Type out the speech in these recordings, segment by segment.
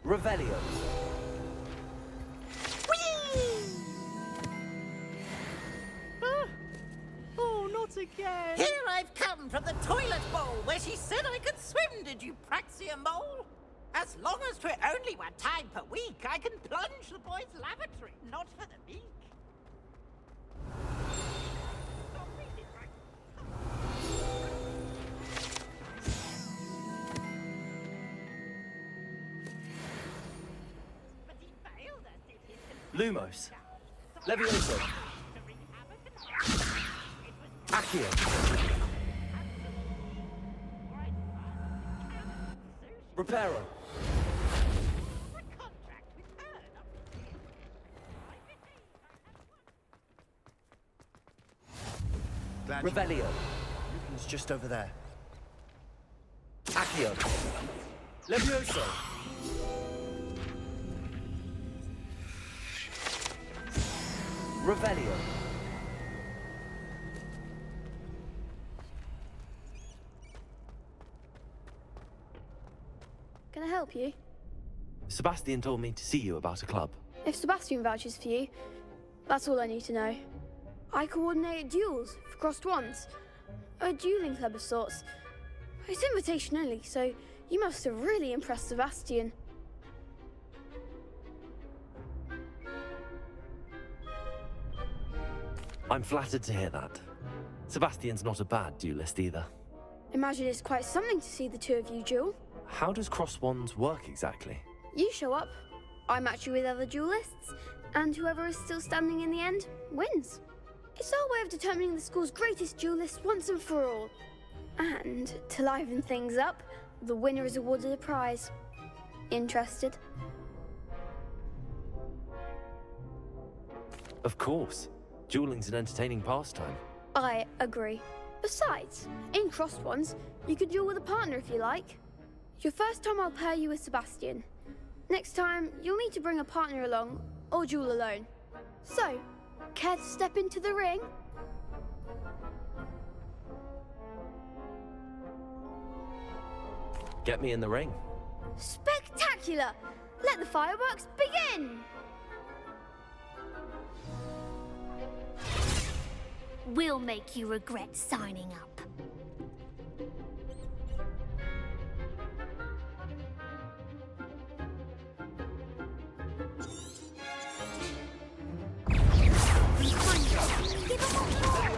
Revelio. Oh, not again! Here I've come from the toilet bowl where she said I could swim, did you praxia mole? As long as 'twere only 1 time per week, I can plunge the boys' lavatory, not for the meek. But he failed us, did he? Lumos. Levioso. Accio. Reparo. Revelio. It's just over there. Accio. Levioso. Revelio. Can I help you? Sebastian told me to see you about a club. If Sebastian vouches for you, that's all I need to know. I coordinate duels for crossed wands. A dueling club of sorts. It's invitation only, so you must have really impressed Sebastian. I'm flattered to hear that. Sebastian's not a bad duelist either. Imagine it's quite something to see the two of you duel. How does cross wands work exactly? You show up, I match you with other duelists, and whoever is still standing in the end wins. It's our way of determining the school's greatest duelist once and for all. And to liven things up, the winner is awarded a prize. Interested? Of course. Dueling's an entertaining pastime. I agree. Besides, in crossed ones, you can duel with a partner if you like. Your first time I'll pair you with Sebastian. Next time, you'll need to bring a partner along, or duel alone. So, care to step into the ring? Get me in the ring. Spectacular! Let the fireworks begin! We'll make you regret signing up.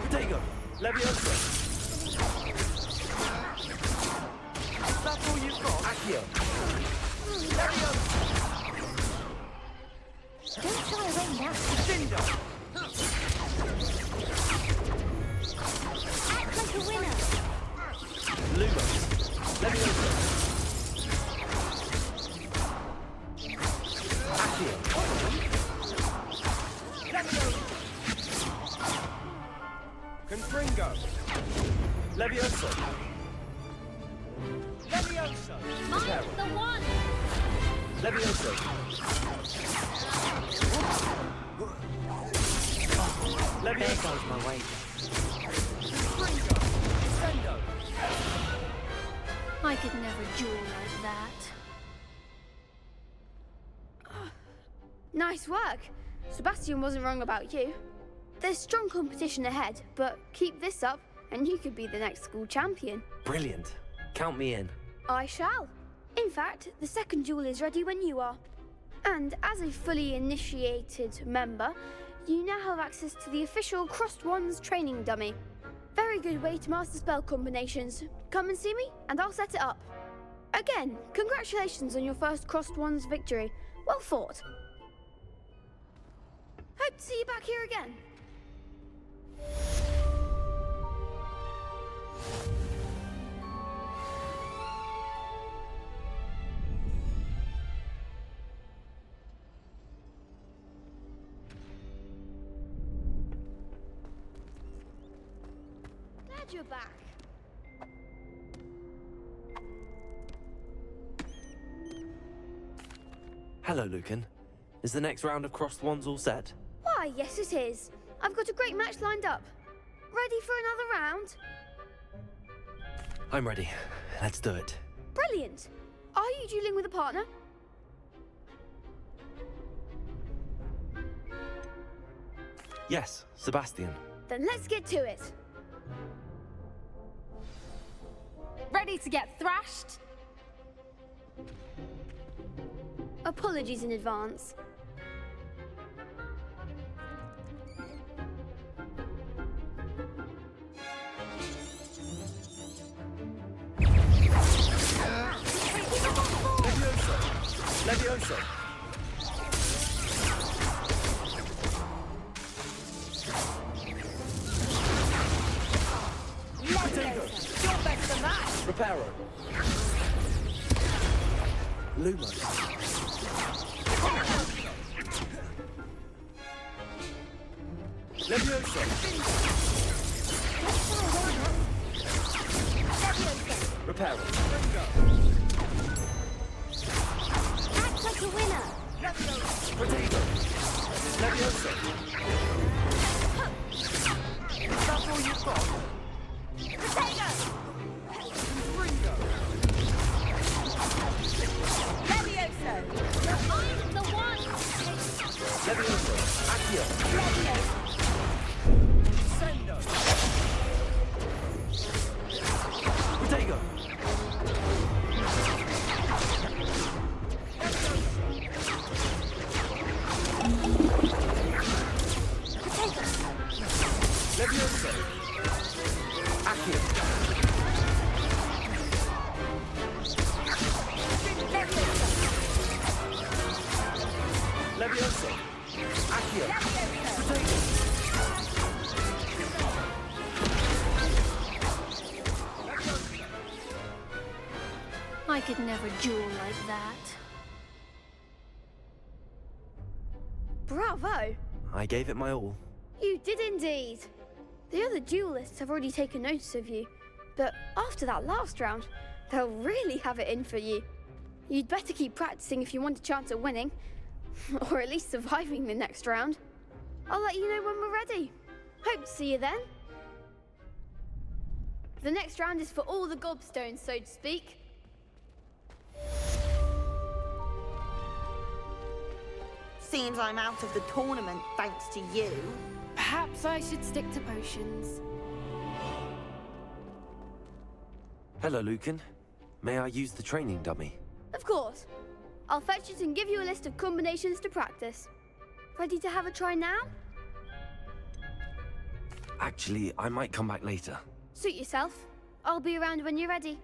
Protego! Levioso! That's all you've got? Accio! Levioso! Don't shy away now. Cinder! Act like a winner. Lumos! Levioso! Accio! Levioso! Confringo! Levioso! Levioso! Mine's the one. Levioso! Levioso! There goes my wager. Confringo! Sendo! I could never duel like that. Nice work. Sebastian wasn't wrong about you. There's strong competition ahead, but keep this up and you could be the next school champion. Brilliant. Count me in. I shall. In fact, the second duel is ready when you are. And as a fully initiated member, you now have access to the official Crossed Wands training dummy. Very good way to master spell combinations. Come and see me and I'll set it up. Again, congratulations on your first Crossed Wands victory. Well fought. Hope to see you back here again. Glad you're back. Hello, Lucan. Is the next round of Crossed Wands all set? Why, yes it is. I've got a great match lined up. Ready for another round? I'm ready. Let's do it. Brilliant. Are you dueling with a partner? Yes, Sebastian. Then let's get to it. Ready to get thrashed? Apologies in advance. Levioso! You're better than that. Reparo! Lumos! Levioso! Reparo! Act like a winner. Potato! Levioso! That's all you've got. Potato! Ringo! Levioso! I'm the one! Levioso! Accio! Levioso! Sendo! Potato! Levioso! Accio! Levioso! Accio! Potato! I could never duel like that. Bravo! I gave it my all. You did indeed. The other duelists have already taken notice of you, but after that last round, they'll really have it in for you. You'd better keep practicing if you want a chance at winning, or at least surviving the next round. I'll let you know when we're ready. Hope to see you then. The next round is for all the gobstones, so to speak. Seems I'm out of the tournament thanks to you. Perhaps I should stick to potions. Hello, Lucan. May I use the training dummy? Of course. I'll fetch it and give you a list of combinations to practice. Ready to have a try now? Actually, I might come back later. Suit yourself. I'll be around when you're ready.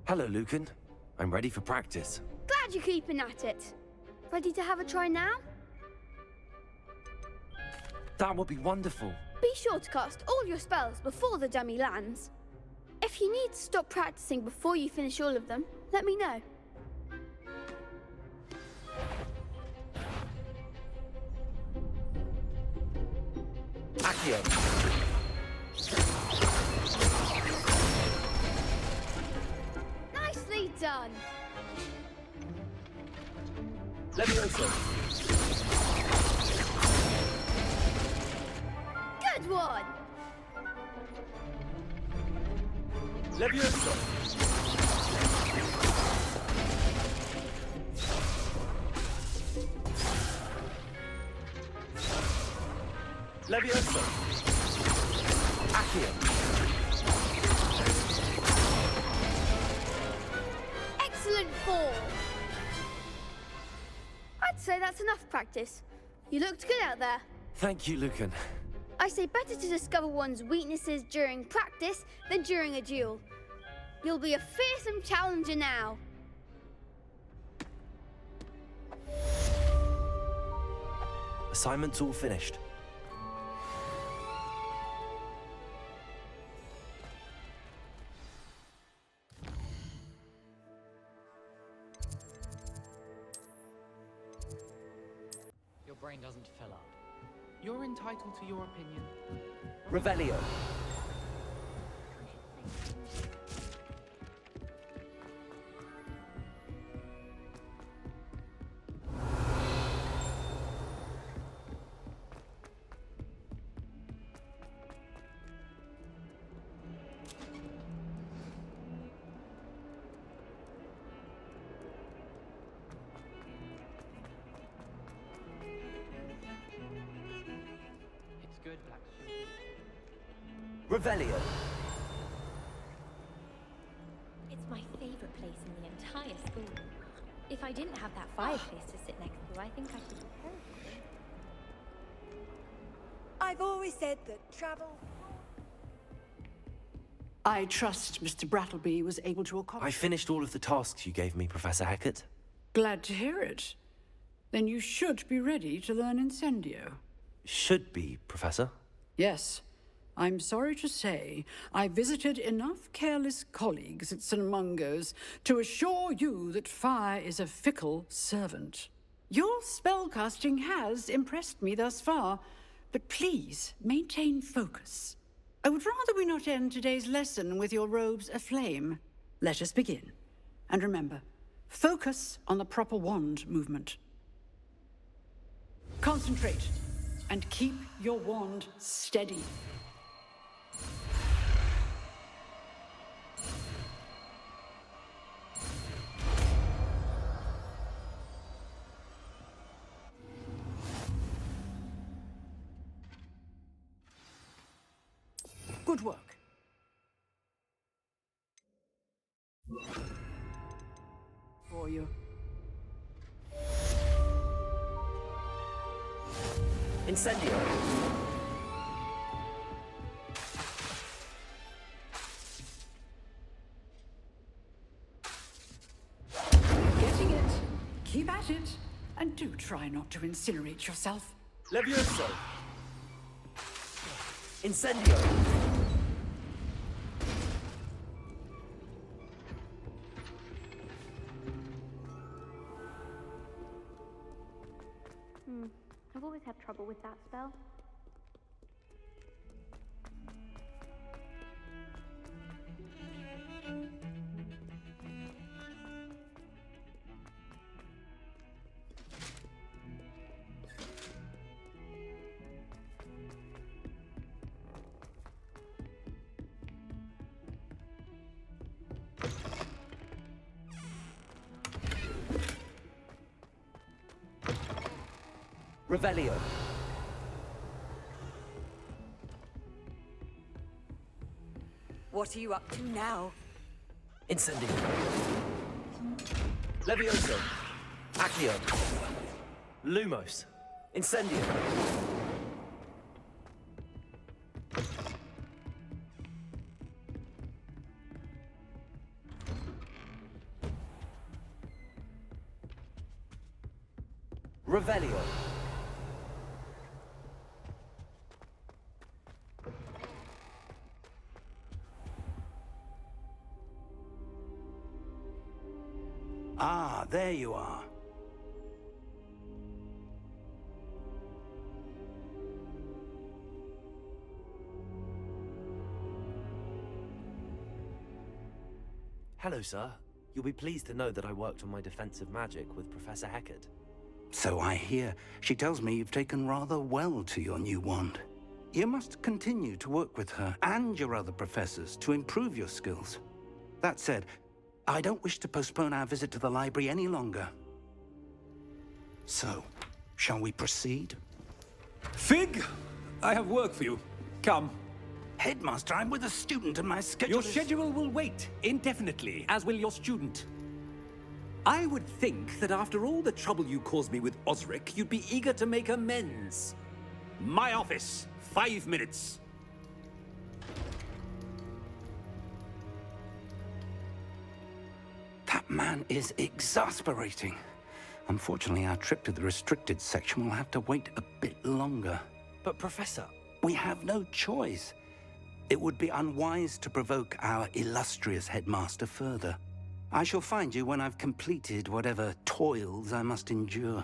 Hello, Lucan. I'm ready for practice. Glad you're keeping at it. Ready to have a try now? That would be wonderful. Be sure to cast all your spells before the dummy lands. If you need to stop practicing before you finish all of them, let me know. Accio! Nicely done. Levioso! Good one. Levioso! Levioso! Accio! Excellent fall. I'd say that's enough practice. You looked good out there. Thank you, Lucan. I say better to discover one's weaknesses during practice than during a duel. You'll be a fearsome challenger now. Assignment's all finished. Your brain doesn't fill up. You're entitled to your opinion. Revelio! Revelio. It's my favorite place in the entire school. If I didn't have that fireplace to sit next to, I think I should prepare for it. I've always said that travel... I trust Mr. Brattleby was able to accomplish... I finished all of the tasks you gave me, Professor Hackett. Glad to hear it. Then you should be ready to learn Incendio. Should be, Professor. Yes. I'm sorry to say, I visited enough careless colleagues at St. Mungo's to assure you that fire is a fickle servant. Your spellcasting has impressed me thus far, but please maintain focus. I would rather we not end today's lesson with your robes aflame. Let us begin. And remember, focus on the proper wand movement. Concentrate, and keep your wand steady. Good work. For you. Incendio. Getting it. Keep at it. And do try not to incinerate yourself. Levioso. Incendio. I've always had trouble with that spell. Revelio. What are you up to now? Incendio. Levioso. Accio. Lumos. Incendio. Revelio. Ah, there you are. Hello, sir. You'll be pleased to know that I worked on my defensive magic with Professor Hackett. So I hear. She tells me you've taken rather well to your new wand. You must continue to work with her and your other professors to improve your skills. That said, I don't wish to postpone our visit to the library any longer. So, shall we proceed? Fig, I have work for you. Come. Headmaster, I'm with a student and my schedule Your schedule will wait indefinitely, as will your student. I would think that after all the trouble you caused me with Osric, you'd be eager to make amends. My office, 5 minutes. That man is exasperating. Unfortunately, our trip to the restricted section will have to wait a bit longer. But, Professor... We have no choice. It would be unwise to provoke our illustrious headmaster further. I shall find you when I've completed whatever toils I must endure.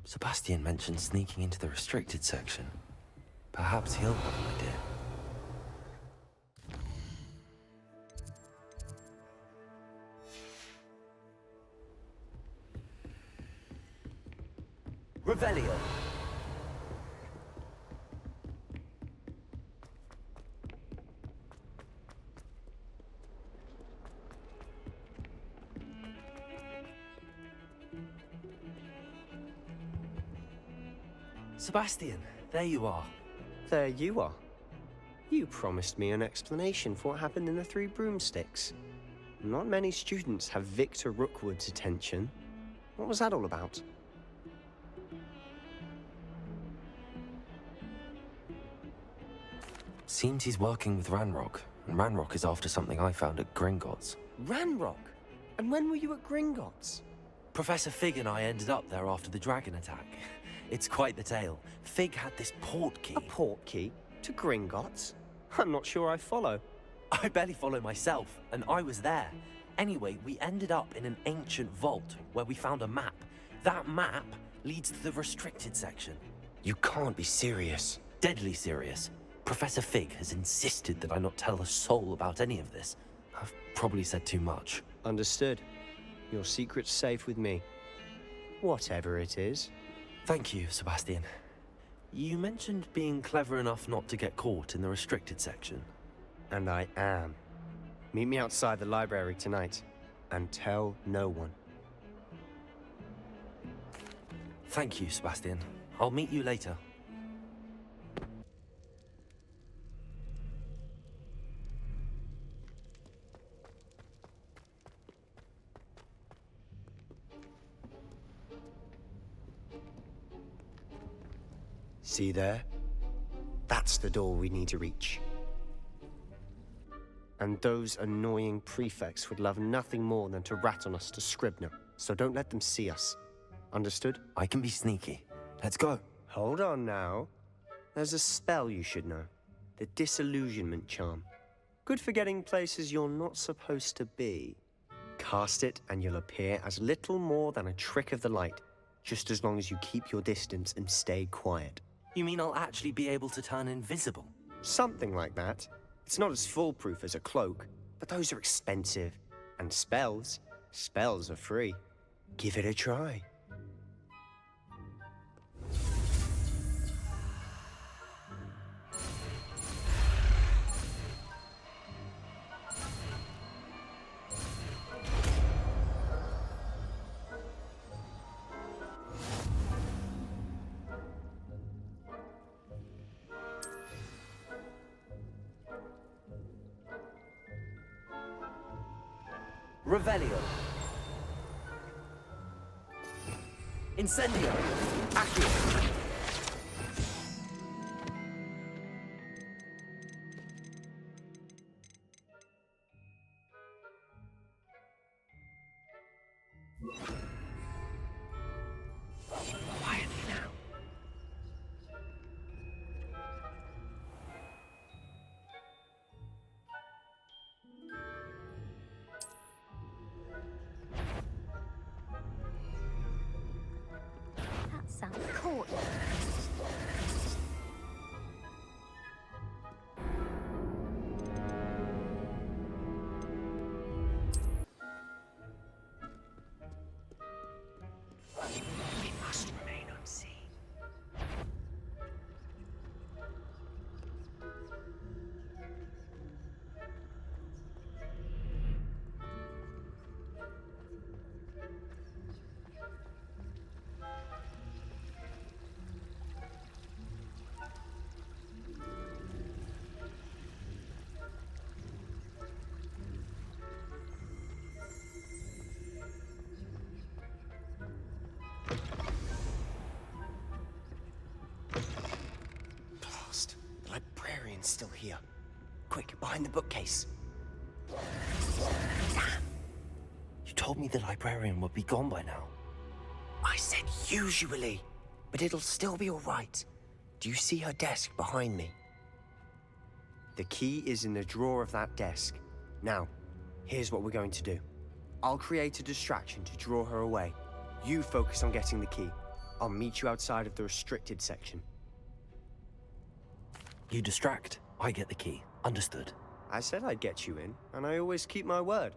Sebastian mentioned sneaking into the restricted section. Perhaps he'll have an idea. Revelio. Sebastian, there you are. There you are. You promised me an explanation for what happened in the Three Broomsticks. Not many students have Victor Rookwood's attention. What was that all about? Seems he's working with Ranrock, and Ranrock is after something I found at Gringotts. Ranrock? And when were you at Gringotts? Professor Fig and I ended up there after the dragon attack. It's quite the tale. Fig had this portkey. A portkey? To Gringotts? I'm not sure I follow. I barely follow myself, and I was there. Anyway, we ended up in an ancient vault where we found a map. That map leads to the restricted section. You can't be serious. Deadly serious. Professor Fig has insisted that I not tell a soul about any of this. I've probably said too much. Understood. Your secret's safe with me. Whatever it is. Thank you, Sebastian. You mentioned being clever enough not to get caught in the restricted section. And I am. Meet me outside the library tonight, and tell no one. Thank you, Sebastian. I'll meet you later. See there? That's the door we need to reach. And those annoying prefects would love nothing more than to rat on us to Scribner, so don't let them see us. Understood? I can be sneaky. Let's go. Hold on now. There's a spell you should know. The Disillusionment Charm. Good for getting places you're not supposed to be. Cast it and you'll appear as little more than a trick of the light, just as long as you keep your distance and stay quiet. You mean I'll actually be able to turn invisible? Something like that. It's not as foolproof as a cloak, but those are expensive. And spells are free. Give it a try. Revelio. Incendio. Accio. Quietly now. That sounds cool. We must remain unseen. Blast. The librarian's still here. Quick, behind the bookcase. Damn. You told me the librarian would be gone by now. I said usually, but it'll still be all right. Do you see her desk behind me? The key is in the drawer of that desk. Now, here's what we're going to do. I'll create a distraction to draw her away. You focus on getting the key. I'll meet you outside of the restricted section. You distract, I get the key. Understood. I said I'd get you in, and I always keep my word.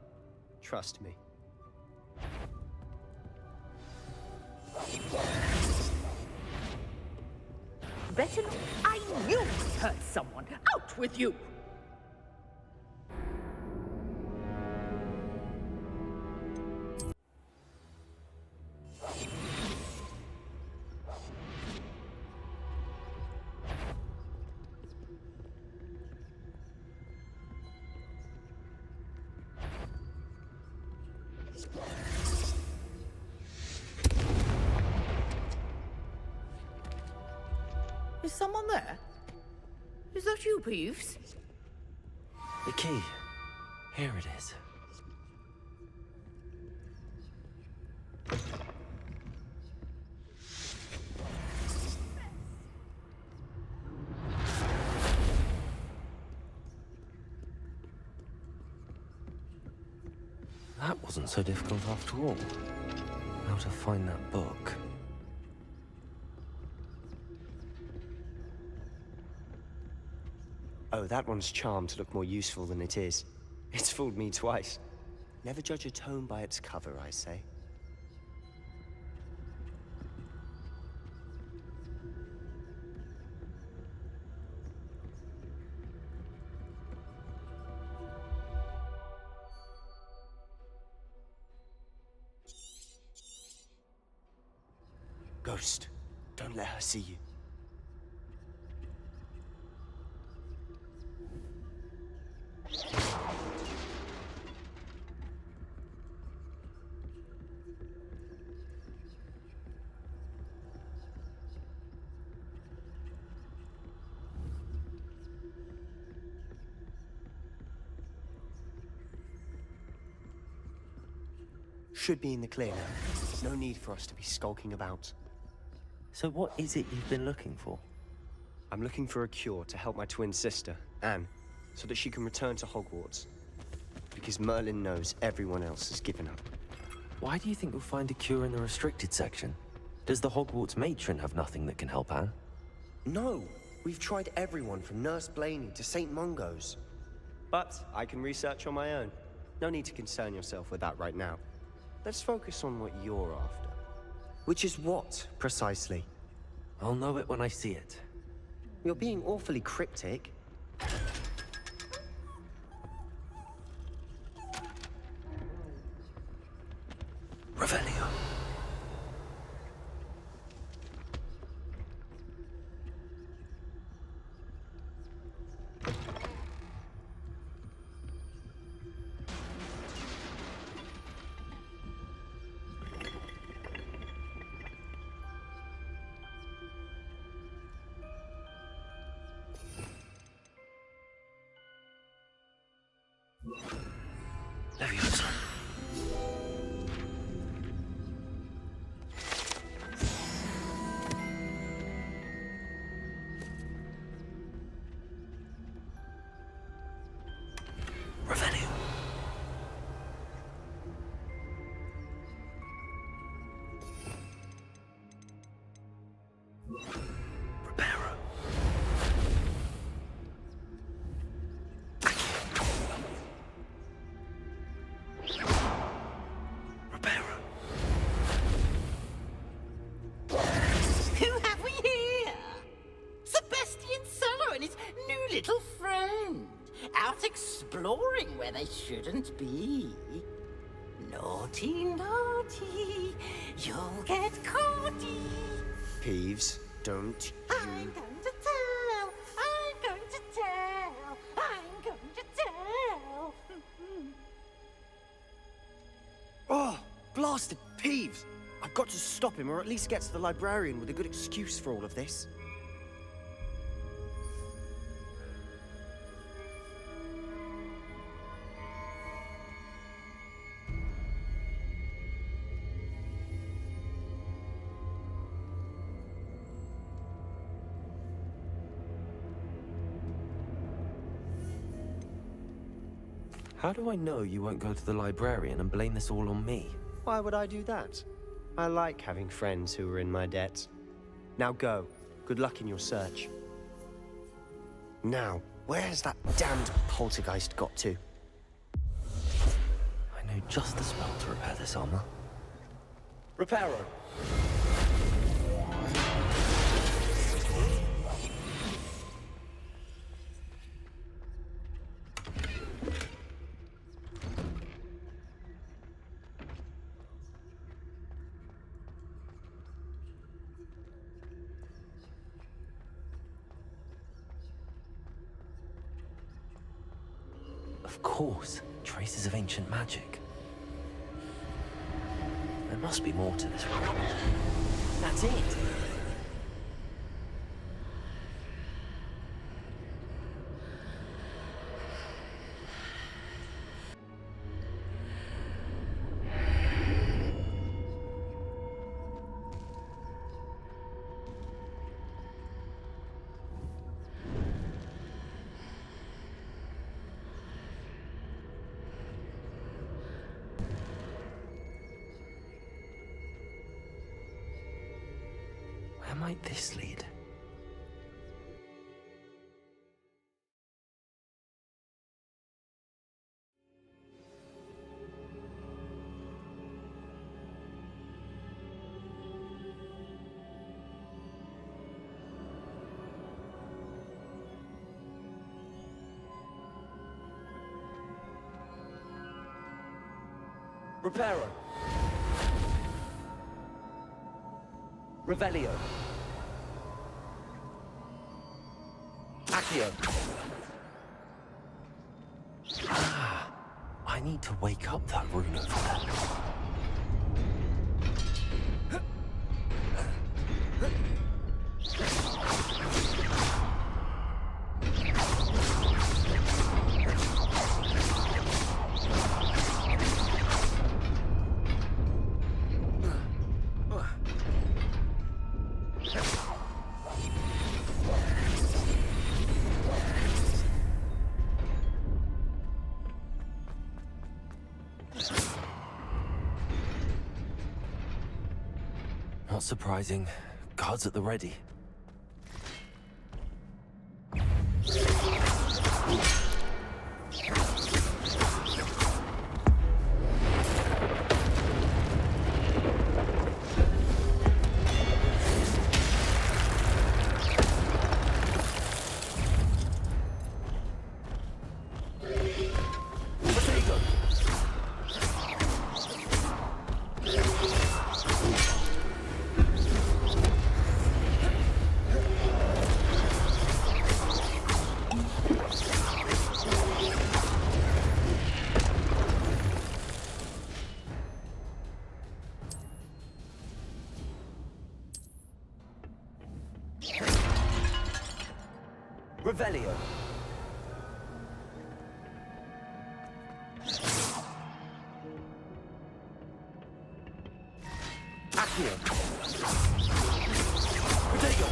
Trust me. Better not. I knew we hurt someone. Out with you! Is someone there? Is that you, Peeves? The key. Here it is. That wasn't so difficult after all. How to find that book. Oh, that one's charmed to look more useful than it is. It's fooled me twice. Never judge a tome by its cover, I say. Ghost, don't let her see you. Should be in the clear now. No need for us to be skulking about. So what is it you've been looking for? I'm looking for a cure to help my twin sister, Anne, so that she can return to Hogwarts. Because Merlin knows everyone else has given up. Why do you think you'll find a cure in the restricted section? Does the Hogwarts matron have nothing that can help Anne? No! We've tried everyone from Nurse Blaney to St. Mungo's. But I can research on my own. No need to concern yourself with that right now. Let's focus on what you're after. Which is what, precisely? I'll know it when I see it. You're being awfully cryptic. Revelio. Leviosa. Revelio. Reparo. Who have we here? Sebastian Cello and his new little friend. Out exploring where they shouldn't be. Naughty, naughty, you'll get caughty. Peeves, don't I'm going to tell, I'm going to tell, I'm going to tell. Oh, blasted Peeves! I've got to stop him, or at least get to the librarian with a good excuse for all of this. How do I know you won't go to the librarian and blame this all on me? Why would I do that? I like having friends who are in my debt. Now go. Good luck in your search. Now, where's that damned poltergeist got to? I know just the spell to repair this armor. Reparo. Of course, traces of ancient magic. There must be more to this one. That's it! Where might this lead? Reparo. Revelio. Accio. Ah, I need to wake up that rune over there. Not surprising. Guards at the ready. Revelio. Accio. Protego.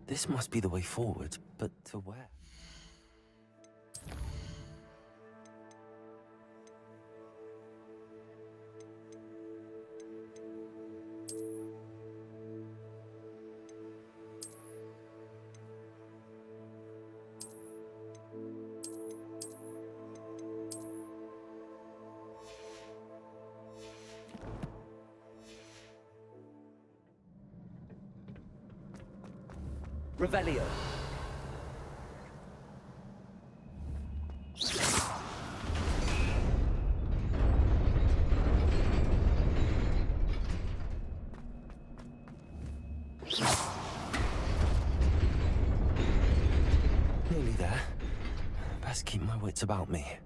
This must be the way forward, but to where? Revelio. Nearly there. Best keep my wits about me.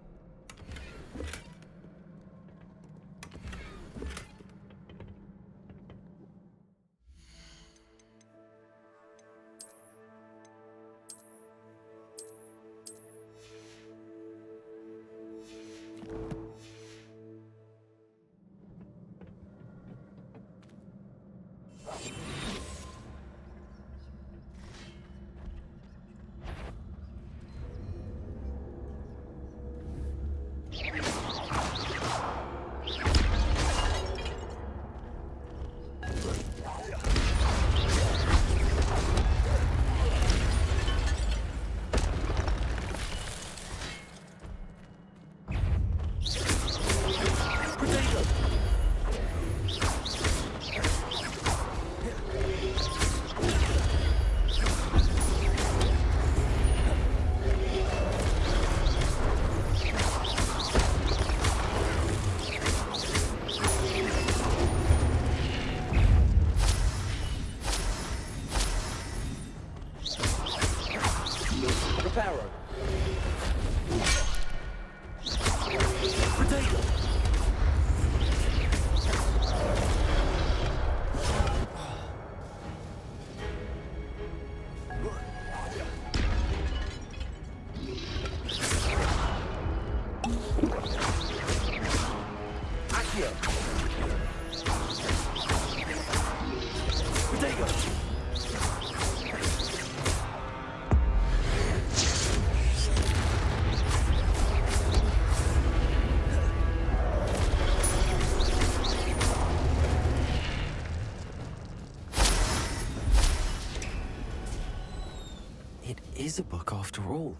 It is a book after all.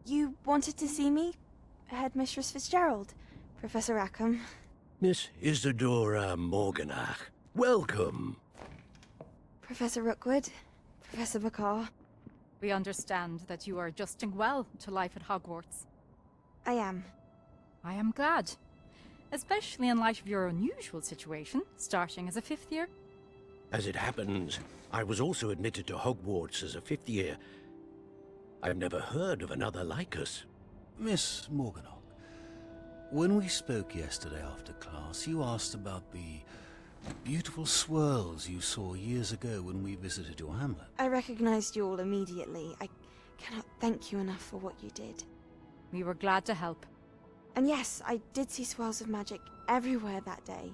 You wanted to see me? Headmistress Fitzgerald, Professor Rackham. Miss Isadora Morganach, welcome. Professor Rookwood, Professor McCaw. We understand that you are adjusting well to life at Hogwarts. I am. I am glad. Especially in light of your unusual situation, starting as a 5th year. As it happens, I was also admitted to Hogwarts as a 5th year. I've never heard of another like us. Miss Morganach, when we spoke yesterday after class, you asked about the beautiful swirls you saw years ago when we visited your hamlet. I recognized you all immediately. I cannot thank you enough for what you did. We were glad to help. And yes, I did see swirls of magic everywhere that day.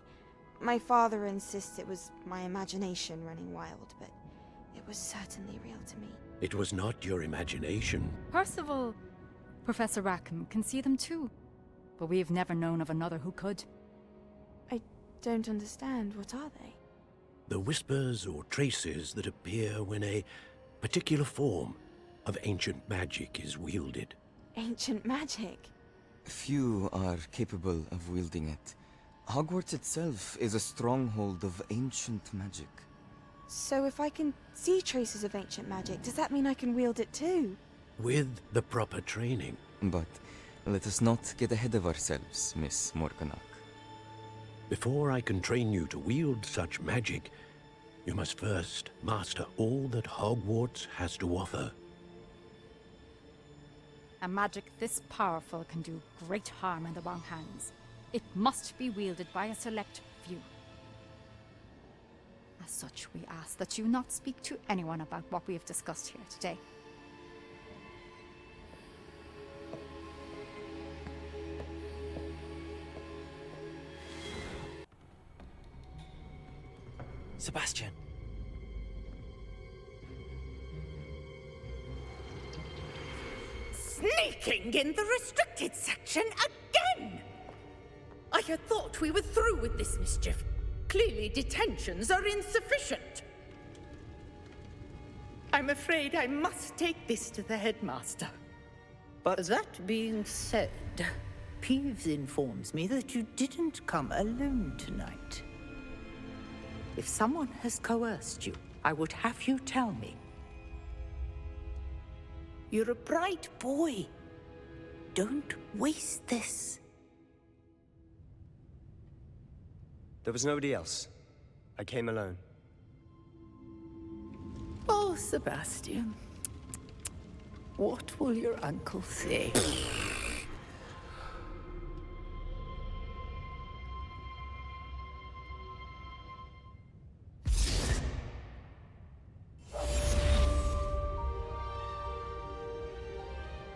My father insists it was my imagination running wild, but it was certainly real to me. It was not your imagination. Percival, Professor Rackham can see them too, but we have never known of another who could. I don't understand. What are they? The whispers or traces that appear when a particular form, of ancient magic is wielded. Ancient magic? Few are capable of wielding it. Hogwarts itself is a stronghold of ancient magic. So if I can see traces of ancient magic, does that mean I can wield it too? With the proper training. But let us not get ahead of ourselves, Miss Morganach. Before I can train you to wield such magic, you must first master all that Hogwarts has to offer. A magic this powerful can do great harm in the wrong hands. It must be wielded by a select few. As such, we ask that you not speak to anyone about what we have discussed here today. Sebastian. Sneaking in the restricted section again! I had thought we were through with this mischief. Clearly detentions are insufficient. I'm afraid I must take this to the headmaster. But that being said, Peeves informs me that you didn't come alone tonight. If someone has coerced you, I would have you tell me. You're a bright boy. Don't waste this. There was nobody else. I came alone. Oh, Sebastian. What will your uncle say?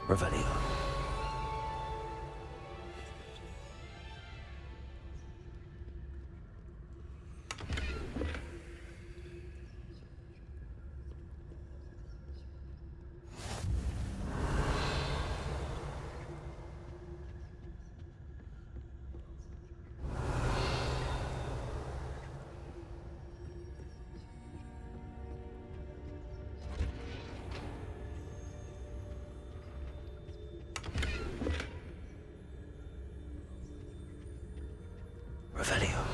Revelio. Revelio.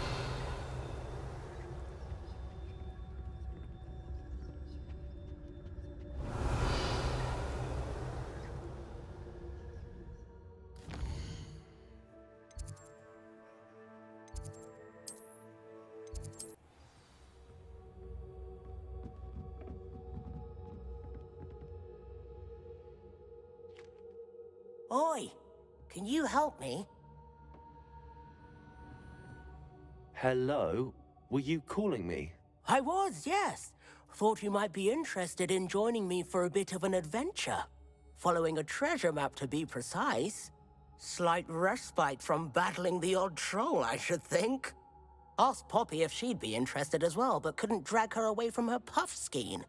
Oi, can you help me? Hello? Were you calling me? I was, yes. Thought you might be interested in joining me for a bit of an adventure. Following a treasure map, to be precise. Slight respite from battling the odd troll, I should think. Asked Poppy if she'd be interested as well, but couldn't drag her away from her puff skein.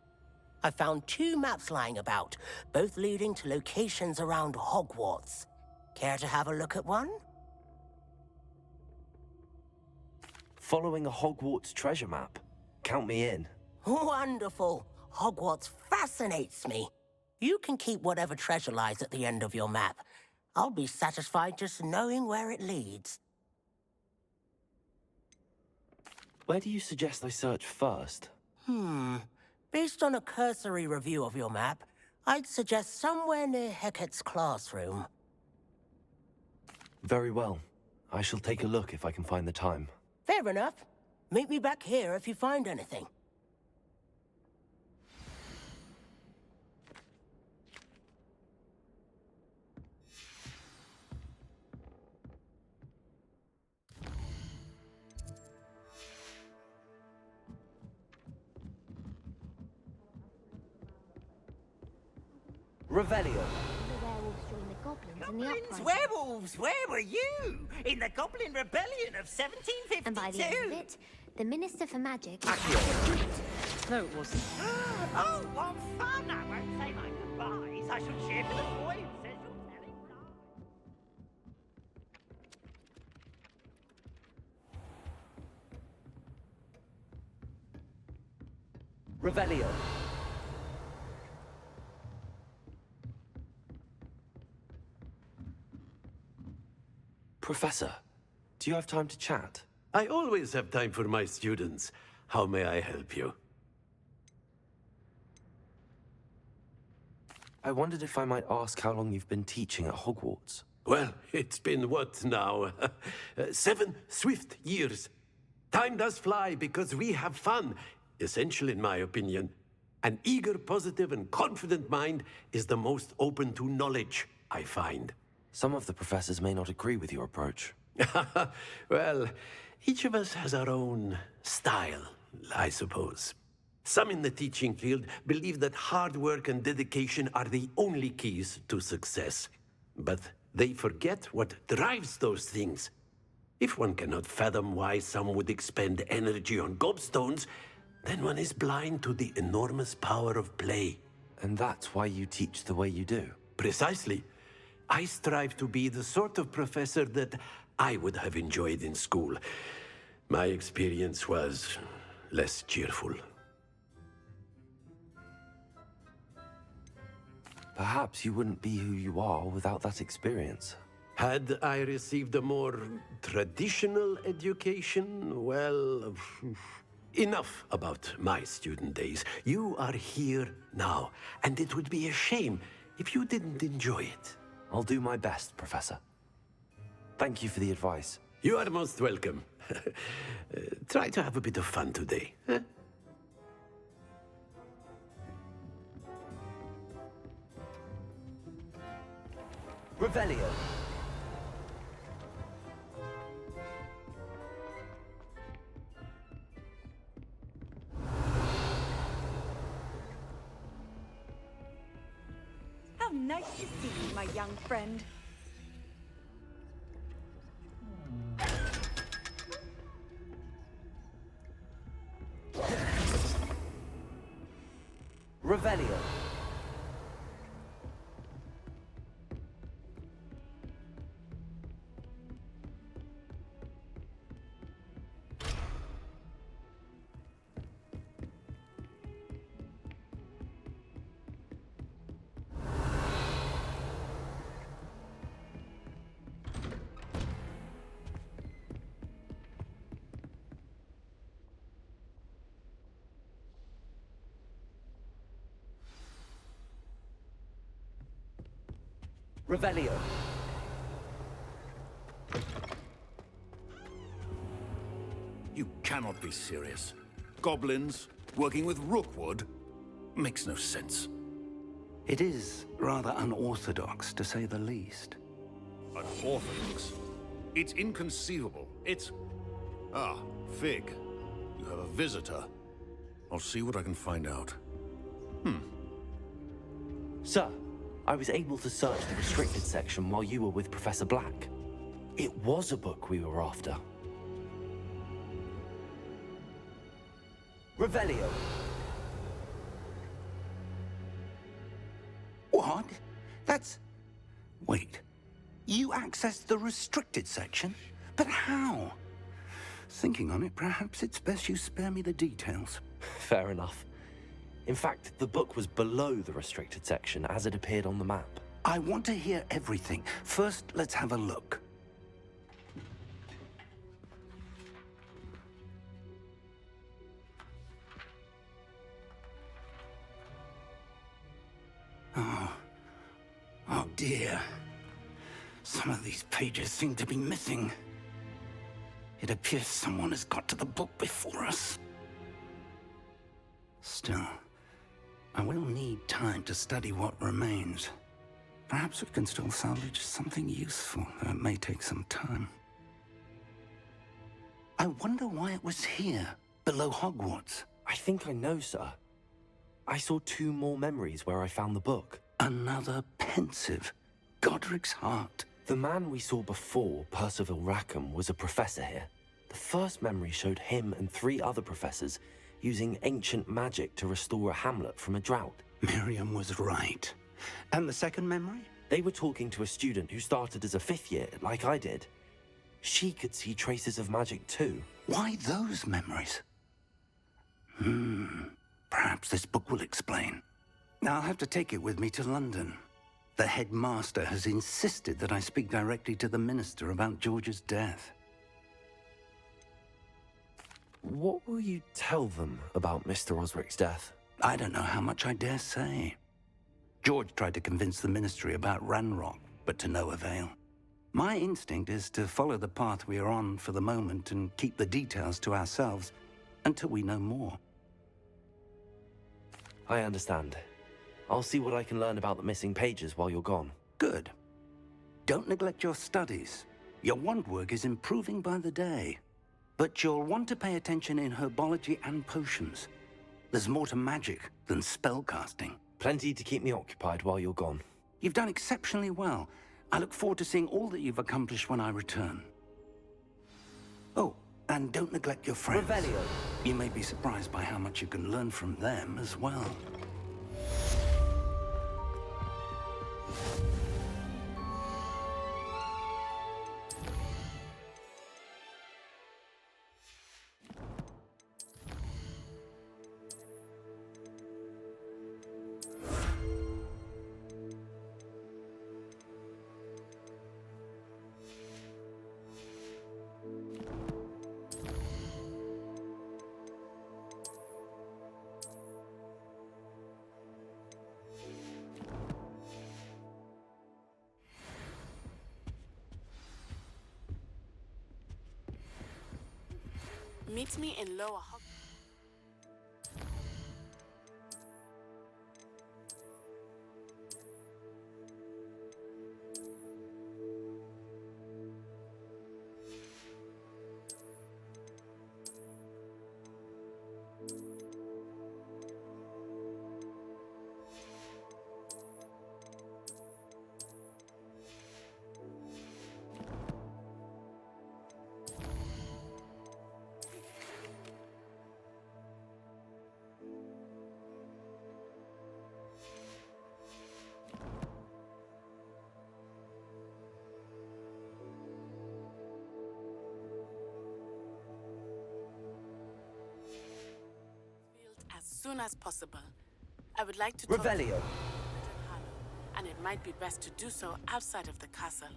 I found 2 maps lying about, both leading to locations around Hogwarts. Care to have a look at one? Following a Hogwarts treasure map. Count me in. Wonderful. Hogwarts fascinates me. You can keep whatever treasure lies at the end of your map. I'll be satisfied just knowing where it leads. Where do you suggest I search first? Based on a cursory review of your map, I'd suggest somewhere near Hecat's classroom. Very well. I shall take a look if I can find the time. Fair enough. Meet me back here if you find anything. Revelio. The werewolves joined the goblins in the Goblins, uprising. werewolves, where were you? In the Goblin Rebellion of 1752? And by the end of it, the Minister for Magic... No, it wasn't. Oh, what fun! I won't say my goodbyes. I shall cheer for the boy who says you're telling lies. Revelio. Professor, do you have time to chat? I always have time for my students. How may I help you? I wondered if I might ask how long you've been teaching at Hogwarts. Well, it's been what now? 7 swift years. Time does fly because we have fun. Essential in my opinion. An eager, positive, and confident mind is the most open to knowledge, I find. Some of the professors may not agree with your approach. Well, each of us has our own style, I suppose. Some in the teaching field believe that hard work and dedication are the only keys to success. But they forget what drives those things. If one cannot fathom why some would expend energy on gobstones, then one is blind to the enormous power of play. And that's why you teach the way you do? Precisely. I strive to be the sort of professor that I would have enjoyed in school. My experience was less cheerful. Perhaps you wouldn't be who you are without that experience. Had I received a more traditional education, well, enough about my student days. You are here now, and it would be a shame if you didn't enjoy it. I'll do my best, Professor. Thank you for the advice. You are most welcome. Try to have a bit of fun today. Huh? Revelio. How nice to see you, my young friend. Revelio. Revelio. You cannot be serious. Goblins working with Rookwood makes no sense. It is rather unorthodox, to say the least. Unorthodox? It's inconceivable. It's... Ah, Fig. You have a visitor. I'll see what I can find out. Sir, I was able to search the restricted section while you were with Professor Black. It was a book we were after. Revelio. What? That's... Wait. You accessed the restricted section? But how? Thinking on it, perhaps it's best you spare me the details. Fair enough. In fact, the book was below the restricted section as it appeared on the map. I want to hear everything. First, let's have a look. Oh dear. Some of these pages seem to be missing. It appears someone has got to the book before us. Still, I will need time to study what remains. Perhaps we can still salvage something useful, though it may take some time. I wonder why it was here, below Hogwarts. I think I know, sir. I saw 2 more memories where I found the book. Another pensive. Godric's heart. The man we saw before, Percival Rackham, was a professor here. The first memory showed him and 3 other professors using ancient magic to restore a hamlet from a drought. Miriam was right. And the second memory? They were talking to a student who started as a 5th year, like I did. She could see traces of magic too. Why those memories? Perhaps this book will explain. I'll have to take it with me to London. The headmaster has insisted that I speak directly to the minister about George's death. What will you tell them about Mr. Osric's death? I don't know how much I dare say. George tried to convince the ministry about Ranrock, but to no avail. My instinct is to follow the path we are on for the moment and keep the details to ourselves until we know more. I understand. I'll see what I can learn about the missing pages while you're gone. Good. Don't neglect your studies. Your wand work is improving by the day. But you'll want to pay attention in herbology and potions. There's more to magic than spellcasting. Plenty to keep me occupied while you're gone. You've done exceptionally well. I look forward to seeing all that you've accomplished when I return. Oh, and don't neglect your friends. Revelio. You may be surprised by how much you can learn from them as well. Meet me in Lower Hogwarts. As soon as possible. I would like to talk to Revelio. And it might be best to do so outside of the castle.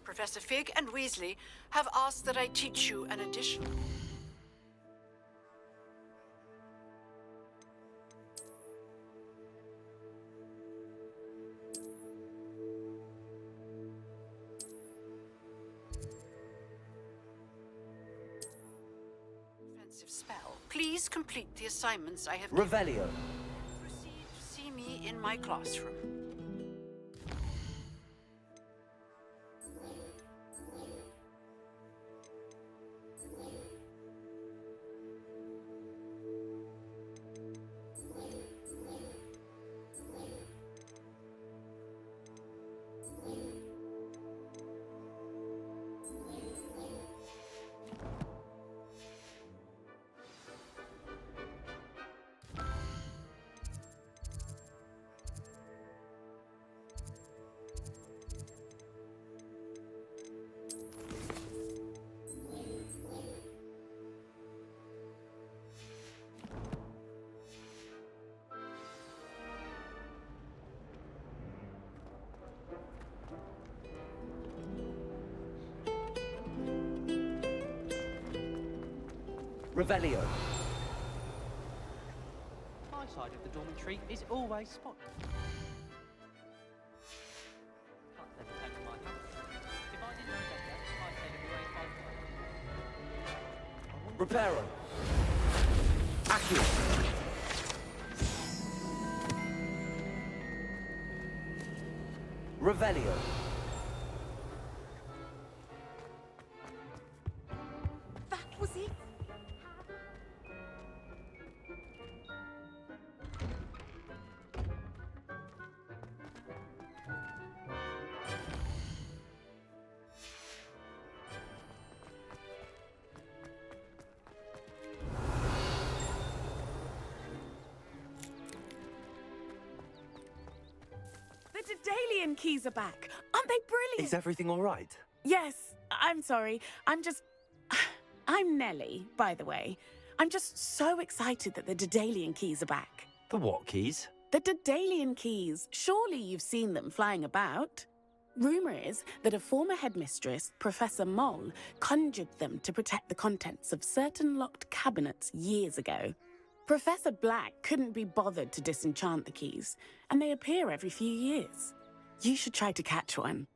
Professor Fig and Weasley have asked that I teach you an additional. Offensive spell. Please complete the assignments I have given. Revelio. Proceed to see me in my classroom. Revelio. My side of the dormitory is always spotless. Can't levitate with my hands. If I didn't know better, I'd say the way Reparo. Accio. Revelio. Daedalian keys are back. Aren't they brilliant? Is everything all right? Yes, I'm sorry. I'm Nellie, by the way. I'm just so excited that the Daedalian keys are back. The what keys? The Daedalian keys. Surely you've seen them flying about. Rumour is that a former headmistress, Professor Mole, conjured them to protect the contents of certain locked cabinets years ago. Professor Black couldn't be bothered to disenchant the keys, and they appear every few years. You should try to catch one.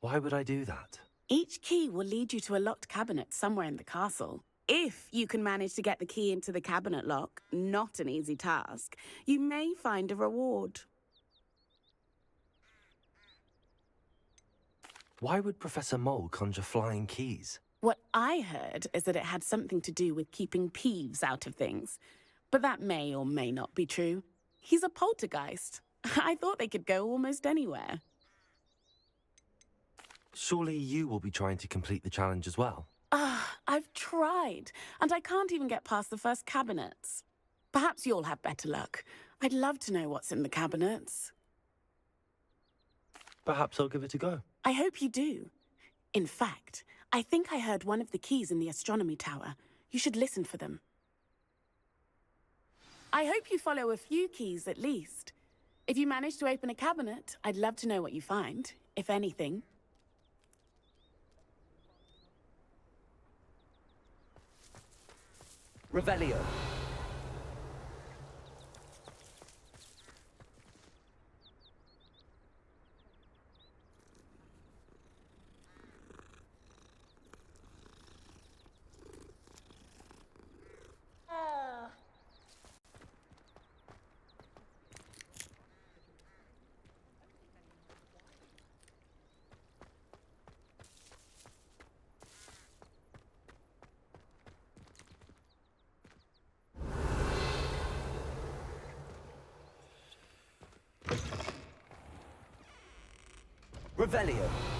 Why would I do that? Each key will lead you to a locked cabinet somewhere in the castle. If you can manage to get the key into the cabinet lock, not an easy task, you may find a reward. Why would Professor Mole conjure flying keys? What I heard is that it had something to do with keeping Peeves out of things. But that may or may not be true. He's a poltergeist. I thought they could go almost anywhere. Surely you will be trying to complete the challenge as well. I've tried, and I can't even get past the first cabinets. Perhaps you'll have better luck. I'd love to know what's in the cabinets. Perhaps I'll give it a go. I hope you do. In fact, I think I heard one of the keys in the astronomy tower. You should listen for them. I hope you follow a few keys at least. If you manage to open a cabinet, I'd love to know what you find, if anything. Revelio. Revelio.